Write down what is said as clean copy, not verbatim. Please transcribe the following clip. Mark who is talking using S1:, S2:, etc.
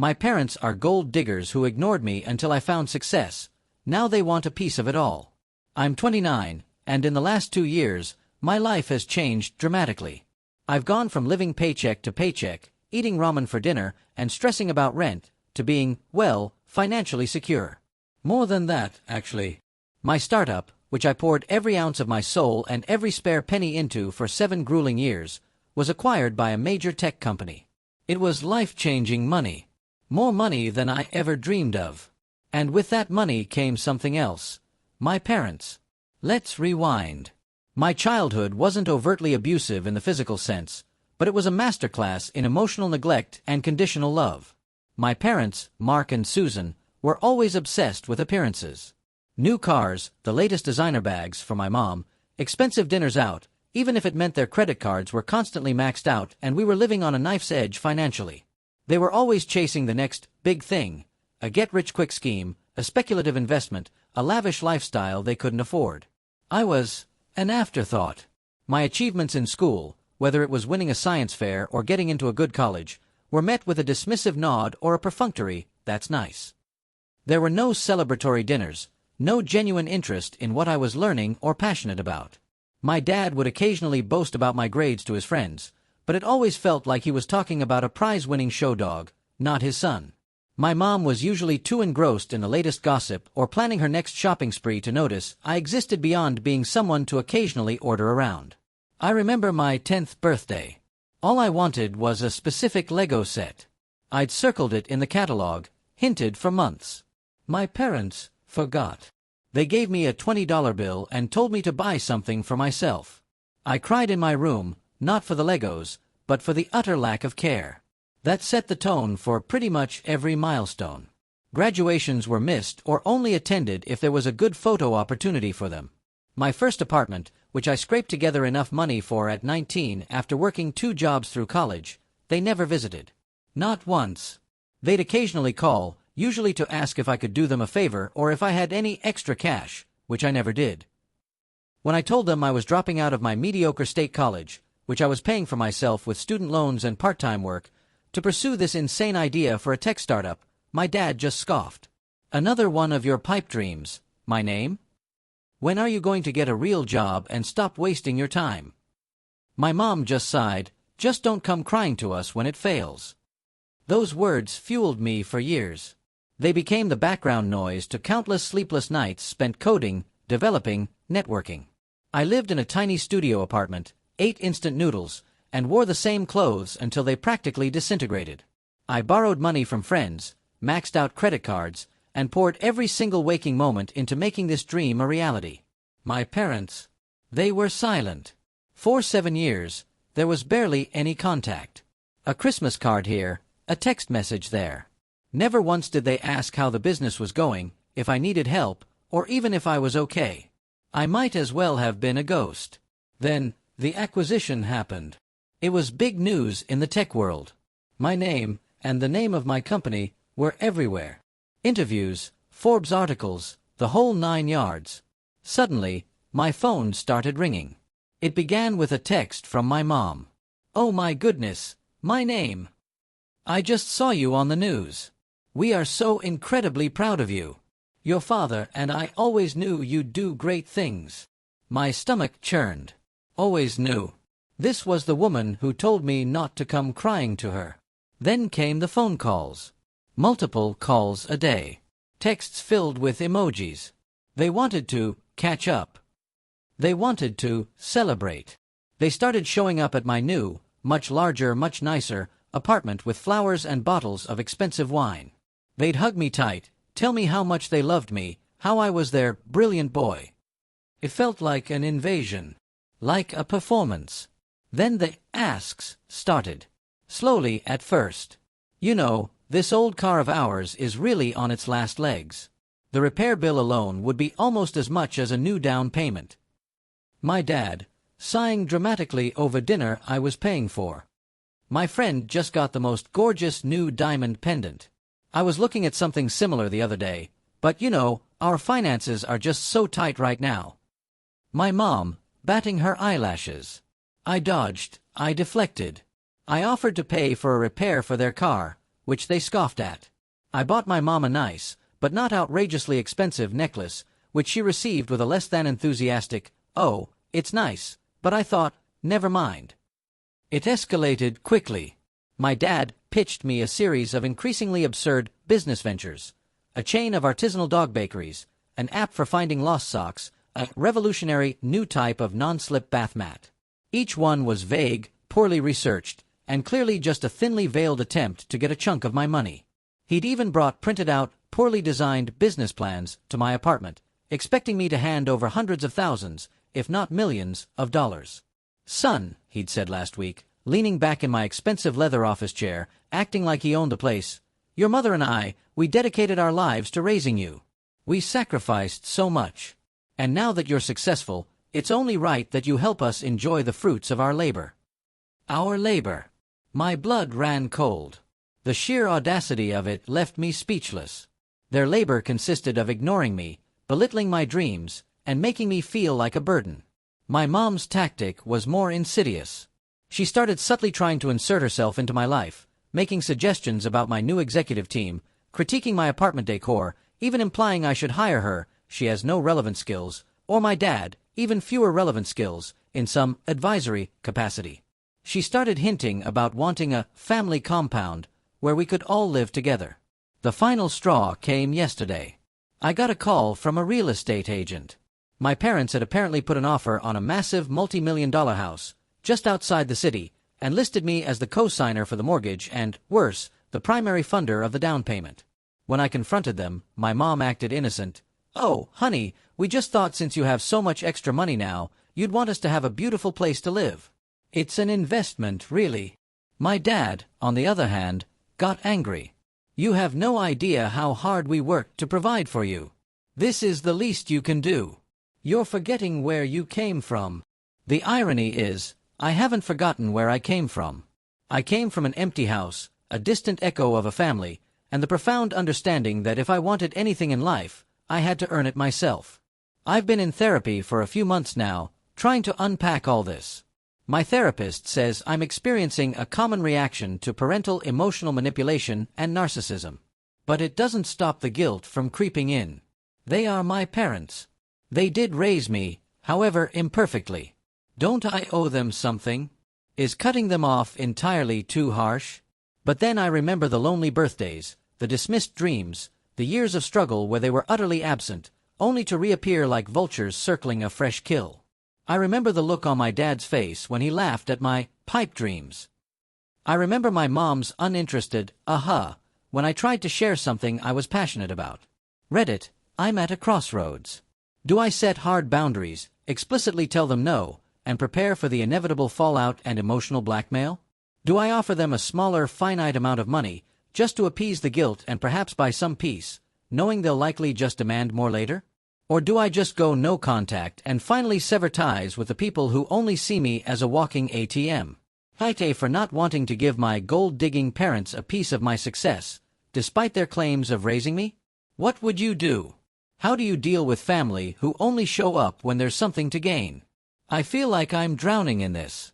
S1: My parents are gold diggers who ignored me until I found success. Now they want a piece of it all. I'm 29, and in the last 2 years, my life has changed dramatically. I've gone from living paycheck to paycheck, eating ramen for dinner, and stressing about rent, to being, well, financially secure. More than that, actually. My startup, which I poured every ounce of my soul and every spare penny into for 7 grueling years, was acquired by a major tech company. It was life-changing money. More money than I ever dreamed of. And with that money came something else. My parents. Let's rewind. My childhood wasn't overtly abusive in the physical sense, but it was a masterclass in emotional neglect and conditional love. My parents, Mark and Susan, were always obsessed with appearances. New cars, the latest designer bags for my mom, expensive dinners out, even if it meant their credit cards were constantly maxed out and we were living on a knife's edge financially. They were always chasing the next big thing, a get-rich-quick scheme, a speculative investment, a lavish lifestyle they couldn't afford. I was an afterthought. My achievements in school, whether it was winning a science fair or getting into a good college, were met with a dismissive nod or a perfunctory, "That's nice." There were no celebratory dinners, no genuine interest in what I was learning or passionate about. My dad would occasionally boast about my grades to his friends, but it always felt like he was talking about a prize-winning show dog, not his son. My mom was usually too engrossed in the latest gossip or planning her next shopping spree to notice I existed beyond being someone to occasionally order around. I remember my 10th birthday. All I wanted was a specific Lego set. I'd circled it in the catalog, hinted for months. My parents forgot. They gave me a $20 bill and told me to buy something for myself. I cried in my room, not for the Legos, but for the utter lack of care. That set the tone for pretty much every milestone. Graduations were missed or only attended if there was a good photo opportunity for them. My first apartment, which I scraped together enough money for at 19 after working 2 jobs through college, they never visited. Not once. They'd occasionally call, usually to ask if I could do them a favor or if I had any extra cash, which I never did. When I told them I was dropping out of my mediocre state college, which I was paying for myself with student loans and part-time work, to pursue this insane idea for a tech startup, my dad just scoffed. "Another one of your pipe dreams, my name? When are you going to get a real job and stop wasting your time?" My mom just sighed, "Just don't come crying to us when it fails." Those words fueled me for years. They became the background noise to countless sleepless nights spent coding, developing, networking. I lived in a tiny studio apartment, ate instant noodles, and wore the same clothes until they practically disintegrated. I borrowed money from friends, maxed out credit cards, and poured every single waking moment into making this dream a reality. My parents, they were silent. For 7 years, there was barely any contact. A Christmas card here, a text message there. Never once did they ask how the business was going, if I needed help, or even if I was okay. I might as well have been a ghost. Then, the acquisition happened. It was big news in the tech world. My name, and the name of my company, were everywhere. Interviews, Forbes articles, the whole 9 yards. Suddenly, my phone started ringing. It began with a text from my mom. "Oh my goodness, my name. I just saw you on the news. We are so incredibly proud of you. Your father and I always knew you'd do great things." My stomach churned. Always knew. This was the woman who told me not to come crying to her. Then came the phone calls. Multiple calls a day. Texts filled with emojis. They wanted to catch up. They wanted to celebrate. They started showing up at my new, much larger, much nicer, apartment with flowers and bottles of expensive wine. They'd hug me tight, tell me how much they loved me, how I was their brilliant boy. It felt like an invasion. Like a performance. Then the asks started. Slowly at first. "You know, this old car of ours is really on its last legs. The repair bill alone would be almost as much as a new down payment." My dad, sighing dramatically over dinner I was paying for. "My friend just got the most gorgeous new diamond pendant. I was looking at something similar the other day, but you know, our finances are just so tight right now." My mom, batting her eyelashes. I dodged, I deflected. I offered to pay for a repair for their car, which they scoffed at. I bought my mom a nice, but not outrageously expensive necklace, which she received with a less than enthusiastic, "Oh, it's nice," but I thought, never mind. It escalated quickly. My dad pitched me a series of increasingly absurd business ventures: a chain of artisanal dog bakeries, an app for finding lost socks, a revolutionary new type of non-slip bath mat. Each one was vague, poorly researched, and clearly just a thinly veiled attempt to get a chunk of my money. He'd even brought printed-out, poorly designed business plans to my apartment, expecting me to hand over hundreds of thousands, if not millions, of dollars. "Son," he'd said last week, leaning back in my expensive leather office chair, acting like he owned the place, "your mother and I, we dedicated our lives to raising you. We sacrificed so much. And now that you're successful, it's only right that you help us enjoy the fruits of our labor." Our labor. My blood ran cold. The sheer audacity of it left me speechless. Their labor consisted of ignoring me, belittling my dreams, and making me feel like a burden. My mom's tactic was more insidious. She started subtly trying to insert herself into my life, making suggestions about my new executive team, critiquing my apartment decor, even implying I should hire her, she has no relevant skills, or my dad, even fewer relevant skills, in some advisory capacity. She started hinting about wanting a family compound where we could all live together. The final straw came yesterday. I got a call from a real estate agent. My parents had apparently put an offer on a massive multi-million-dollar house just outside the city and listed me as the co-signer for the mortgage and, worse, the primary funder of the down payment. When I confronted them, my mom acted innocent. "Oh, honey, we just thought since you have so much extra money now, you'd want us to have a beautiful place to live. It's an investment, really." My dad, on the other hand, got angry. "You have no idea how hard we worked to provide for you. This is the least you can do. You're forgetting where you came from." The irony is, I haven't forgotten where I came from. I came from an empty house, a distant echo of a family, and the profound understanding that if I wanted anything in life, I had to earn it myself. I've been in therapy for a few months now, trying to unpack all this. My therapist says I'm experiencing a common reaction to parental emotional manipulation and narcissism. But it doesn't stop the guilt from creeping in. They are my parents. They did raise me, however imperfectly. Don't I owe them something? Is cutting them off entirely too harsh? But then I remember the lonely birthdays, the dismissed dreams, the years of struggle where they were utterly absent, only to reappear like vultures circling a fresh kill. I remember the look on my dad's face when he laughed at my pipe dreams. I remember my mom's uninterested aha when I tried to share something I was passionate about. Reddit, I'm at a crossroads. Do I set hard boundaries, explicitly tell them no, and prepare for the inevitable fallout and emotional blackmail? Do I offer them a smaller, finite amount of money, just to appease the guilt and perhaps buy some peace, knowing they'll likely just demand more later? Or do I just go no contact and finally sever ties with the people who only see me as a walking ATM? Haite for not wanting to give my gold-digging parents a piece of my success, despite their claims of raising me? What would you do? How do you deal with family who only show up when there's something to gain? I feel like I'm drowning in this.